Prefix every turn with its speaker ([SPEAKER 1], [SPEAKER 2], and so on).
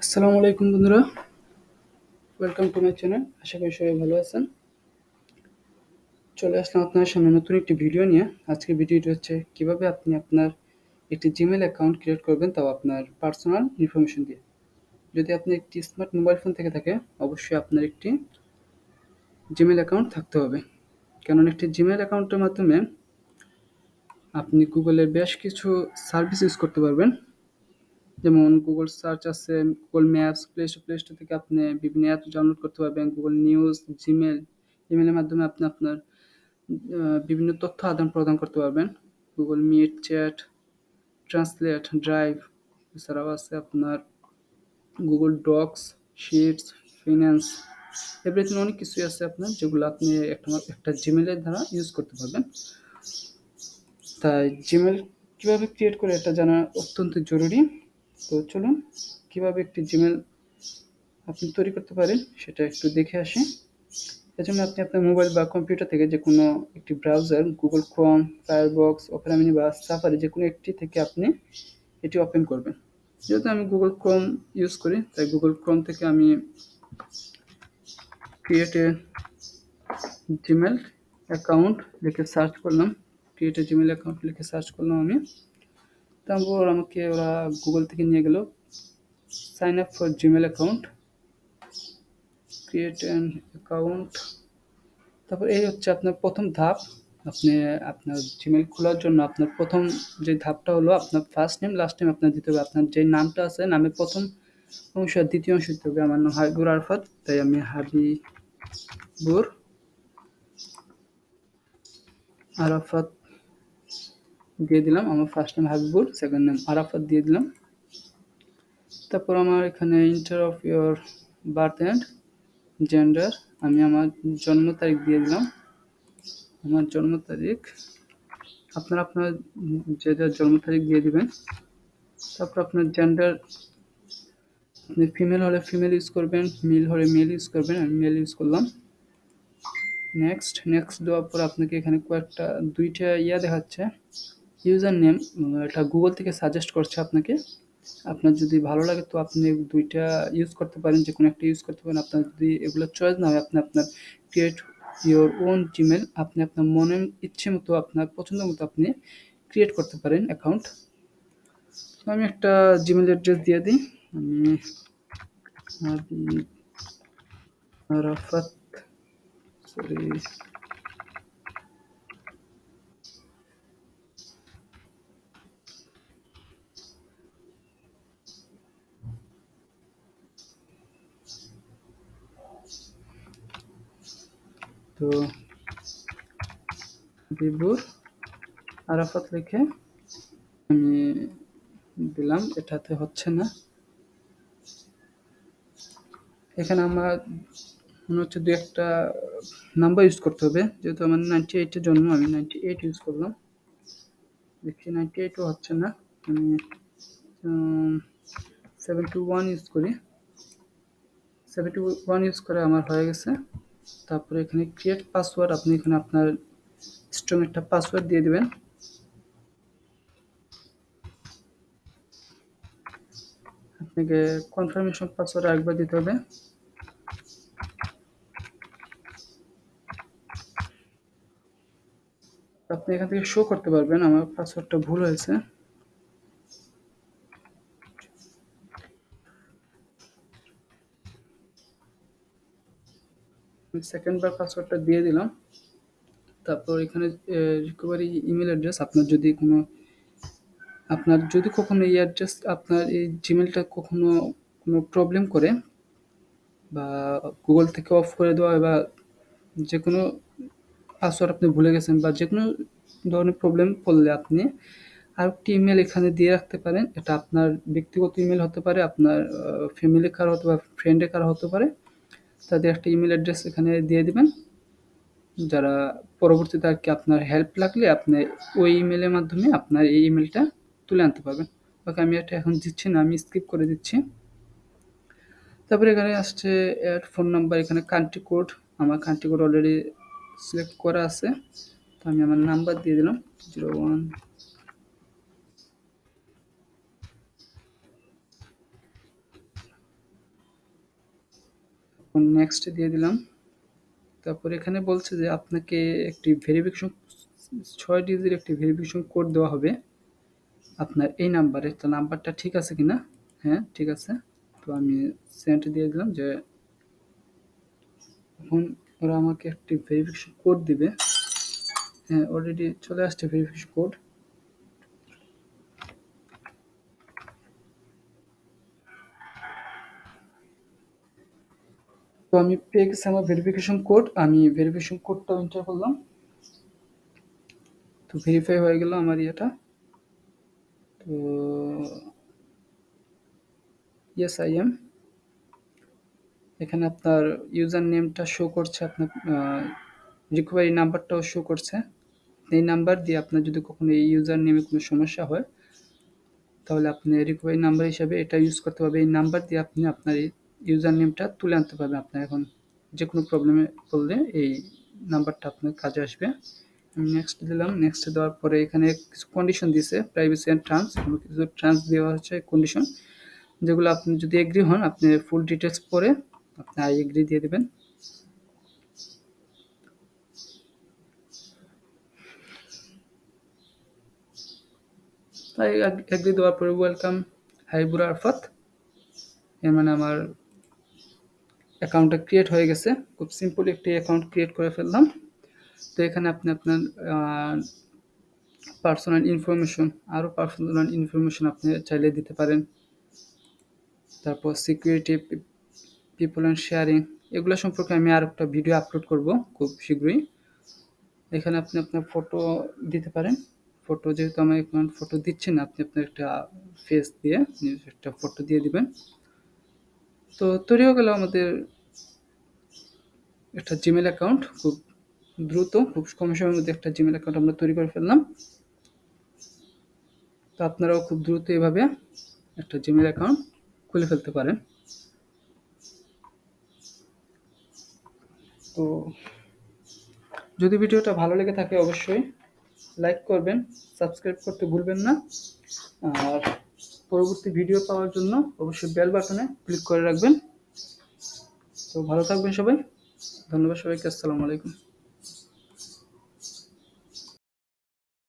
[SPEAKER 1] আসসালামু আলাইকুম বন্ধুরা, ওয়েলকাম টু মাই চ্যানেল। আশা করি সবাই ভালো আছেন। চলে আসলাম আপনার সামনে নতুন একটি ভিডিও নিয়ে। আজকের ভিডিওটি হচ্ছে কিভাবে আপনি আপনার একটি জিমেল অ্যাকাউন্ট ক্রিয়েট করবেন, তাও আপনার পার্সোনাল ইনফরমেশন দিয়ে। যদি আপনি একটি স্মার্ট মোবাইল ফোন থেকে থাকে, অবশ্যই আপনার একটি জিমেল অ্যাকাউন্ট থাকতে হবে। কারণ একটি জিমেল অ্যাকাউন্টের মাধ্যমে আপনি গুগলের বেশ কিছু সার্ভিস ইউজ করতে পারবেন। যেমন গুগল সার্চ আছে, গুগল ম্যাপস, প্লে স্টোর থেকে আপনি বিভিন্ন অ্যাপ ডাউনলোড করতে পারবেন, গুগল নিউজ, জিমেল। ইমেলের মাধ্যমে আপনি আপনার বিভিন্ন তথ্য আদান প্রদান করতে পারবেন। Google Meet, Chat, Translate, Drive. এছাড়াও আছে আপনার Google Docs, Sheets, Finance, everything. অনেক কিছুই আছে আপনার, যেগুলো আপনি একটা জিমেলের দ্বারা ইউজ করতে পারবেন। তাই জিমেল কীভাবে ক্রিয়েট করে এটা জানা অত্যন্ত জরুরি। তো চলুন, কীভাবে একটি জিমেল আপনি তৈরি করতে পারেন সেটা একটু দেখে আসি। এজন্য আপনি আপনার মোবাইল বা কম্পিউটার থেকে যে কোনো একটি browser, Google Chrome, firebox, Opera mini বা সাফারি, যে কোনো একটি থেকে আপনি এটি ওপেন করবেন। যেহেতু আমি গুগল ক্রোম ইউজ করি, তাই গুগল ক্রোম থেকে আমি ক্রিয়েট এ জিমেল অ্যাকাউন্ট লিখে সার্চ করলাম। ক্রিয়েট এ জিমেল অ্যাকাউন্ট লিখে সার্চ করলাম আমি। তারপর আমাকে ওরা গুগল থেকে নিয়ে গেল sign up for Gmail account, create an account. তারপর এই হচ্ছে আপনার প্রথম ধাপ। আপনি আপনার জিমেল খোলার জন্য আপনার প্রথম যে ধাপটা হলো, আপনার ফার্স্ট নেম লাস্ট নেম আপনার দিতে হবে। আপনার যে নামটা আছে, নামের প্রথম অংশ আর দ্বিতীয় অংশ দিতে হবে। আমার নাম হাবিবুর আরাফাত, তাই আমি হাবিবুর আরাফাত দিয়ে দিলাম। আমার first name Habibur, second name Arafat দিয়ে দিলাম। তারপর আমার এখানে inter of your birth and gender, আমি আমার জন্ম তারিখ দিয়ে দিলাম। আমার জন্ম তারিখ, আপনার যে যার জন্ম তারিখ দিয়ে দিবেন। তারপর আপনার জেন্ডার, আপনি ফিমেল হলে ফিমেল ইউজ করবেন, মেল হলে মেল ইউজ করবেন। আমি মেল ইউজ করলাম। নেক্সট দেওয়ার পর আপনাকে এখানে দুইটা দেখাচ্ছে ইউজার নেম। এটা গুগল থেকে সাজেস্ট করছে আপনাকে। আপনার যদি ভালো লাগে তো আপনি দুইটা ইউজ করতে পারেন, যে কোনো একটা ইউজ করতে পারেন। আপনার যদি এগুলো চয়েস না হয়, আপনি আপনার ক্রিয়েট ইওর ওন জিমেল, আপনি আপনার মনের ইচ্ছে মতো, আপনার পছন্দ মতো আপনি ক্রিয়েট করতে পারেন অ্যাকাউন্ট। তো আমি একটা জিমেল অ্যাড্রেস দিয়ে দিই। আমি আরাফাত, সরি, তো হাবিবুর আরাফাত লিখে আমি দিলাম। এটাতে হচ্ছে না। এখানে আমার মনে হচ্ছে দু একটা নাম্বার ইউজ করতে হবে। যেহেতু আমার 98-এর জন্ম, আমি 98 ইউজ করলাম। দেখি 98ও হচ্ছে না। আমি 71 ইউজ করি। 71 ইউজ করে আমার হয়ে গেছে। তারপরে এখানে ক্রিয়েট পাসওয়ার্ড, আপনি এখানে আপনার স্ট্রং একটা পাসওয়ার্ড দিয়ে দিবেন। আপনাকে কনফার্মেশন পাসওয়ার্ড আরেকবার দিতে হবে। আপনি এখান থেকে শো করতে পারবেন আমার পাসওয়ার্ডটা ভুল হয়েছে। সেকেন্ড বার পাসওয়ার্ডটা দিয়ে দিলাম। তারপর এখানে রিকভারি ইমেল অ্যাড্রেস, আপনার যদি কখনো এই অ্যাড্রেস, আপনার এই জিমেলটা কখনো কোনো প্রবলেম করে, বা গুগল থেকে অফ করে দেওয়া হয়, বা যে কোনো পাসওয়ার্ড আপনি ভুলে গেছেন, বা যে কোনো ধরনের প্রবলেম পড়লে আপনি আরেকটি ইমেল এখানে দিয়ে রাখতে পারেন। এটা আপনার ব্যক্তিগত ইমেল হতে পারে, আপনার ফ্যামিলি কারো হতে পারে, ফ্রেন্ডের কারো হতে পারে। তাদের একটা ইমেল অ্যাড্রেস এখানে দিয়ে দিবেন, যারা পরবর্তীতে আর কি আপনার হেল্প লাগলে আপনি ওই ইমেলের মাধ্যমে আপনার এই ইমেলটা তুলে আনতে পারবেন। ওকে, আমি এটা এখন দিচ্ছি না, আমি স্কিপ করে দিচ্ছি। তারপরে এখানে আসছে অ্যাড ফোন নাম্বার, এখানে কান্ট্রি কোড। আমার কান্ট্রি কোড অলরেডি সিলেক্ট করা আছে, তো আমি আমার নাম্বার দিয়ে দিলাম 01। নেক্সট দিয়ে দিলাম। তারপর এখানে বলছে যে আপনাকে একটি ভেরিফিকেশন 6 ডিজিটের একটি ভেরিফিকেশন কোড দেওয়া হবে আপনার এই নাম্বারে। তো নাম্বারটা ঠিক আছে কিনা? হ্যাঁ, ঠিক আছে। তো আমি সেন্ড দিয়ে দিলাম যে এখন ওরা আমাকে একটি ভেরিফিকেশন কোড দিবে। হ্যাঁ, অলরেডি চলে আসছে ভেরিফিকেশন কোড। তো আমি পেয়ে গেছি আমার ভেরিফিকেশন কোড। আমি ভেরিফিকেশন কোডটাও এন্টার করলাম। তো ভেরিফাই হয়ে গেল আমার ইয়েটা। তো ইয়েস আই এম। এখানে আপনার ইউজার নেমটা শো করছে, আপনার রিকভারি নাম্বারটাও শো করছে। এই নাম্বার দিয়ে আপনার যদি কখনো এই ইউজার নেমে কোনো সমস্যা হয়, তাহলে আপনি রিকভারি নাম্বার হিসাবে এটা ইউজ করতে পারবেন। এই নাম্বার দিয়ে আপনি আপনার এই ইউজার নেমটা তুলে আনতে পারবেন। আপনার এখন যে কোনো প্রবলেমে পড়লে এই নাম্বারটা আপনার কাজে আসবে। আমি নেক্সট দিলাম। নেক্সট দেওয়ার পরে এখানে কিছু কন্ডিশন দিয়েছে, প্রাইভেসি অ্যান্ড টার্মস। কিছু টার্মস দেওয়া হচ্ছে, কন্ডিশন, যেগুলো আপনি যদি এগ্রি হন, আপনি ফুল ডিটেলস পড়ে আপনি আই এগ্রি দিয়ে দেবেন। তাই এগ্রি দেওয়ার পরে ওয়েলকাম হাইবুর আরফাত, এর মানে আমার অ্যাকাউন্টটা ক্রিয়েট হয়ে গেছে। খুব সিম্পল একটি অ্যাকাউন্ট ক্রিয়েট করে ফেললাম। তো এখানে আপনি আপনার পার্সোনাল ইনফরমেশন, আরও পার্সোনাল ইনফরমেশন আপনি চাইলে দিতে পারেন। তারপর সিকিউরিটি, পিপল অ্যান্ড শেয়ারিং, এগুলো সম্পর্কে আমি আর একটা ভিডিও আপলোড করব খুব শীঘ্রই। এখানে আপনি আপনার ফটো দিতে পারেন। ফটো যেহেতু আমি এখন ফটো দিচ্ছি না, আপনি আপনার একটা ফেস দিয়ে একটা ফটো দিয়ে দিবেন। তো তৈরি হয়ে গেল আমাদের একটা জিমেল অ্যাকাউন্ট। খুব দ্রুত, খুব কম সময়ের মধ্যে একটা জিমেল অ্যাকাউন্ট আমরা তৈরি করে ফেললাম। তো আপনারাও খুব দ্রুত এভাবে একটা জিমেল অ্যাকাউন্ট খুলে ফেলতে পারেন। তো যদি ভিডিওটা ভালো লেগে থাকে অবশ্যই লাইক করবেন, সাবস্ক্রাইব করতে ভুলবেন না। আর পরবর্তী ভিডিও পাওয়ার জন্য অবশ্যই বেল বাটনে ক্লিক করে রাখবেন। তো ভালো থাকবেন সবাই। ধন্যবাদ সবাইকে। আসসালামু আলাইকুম।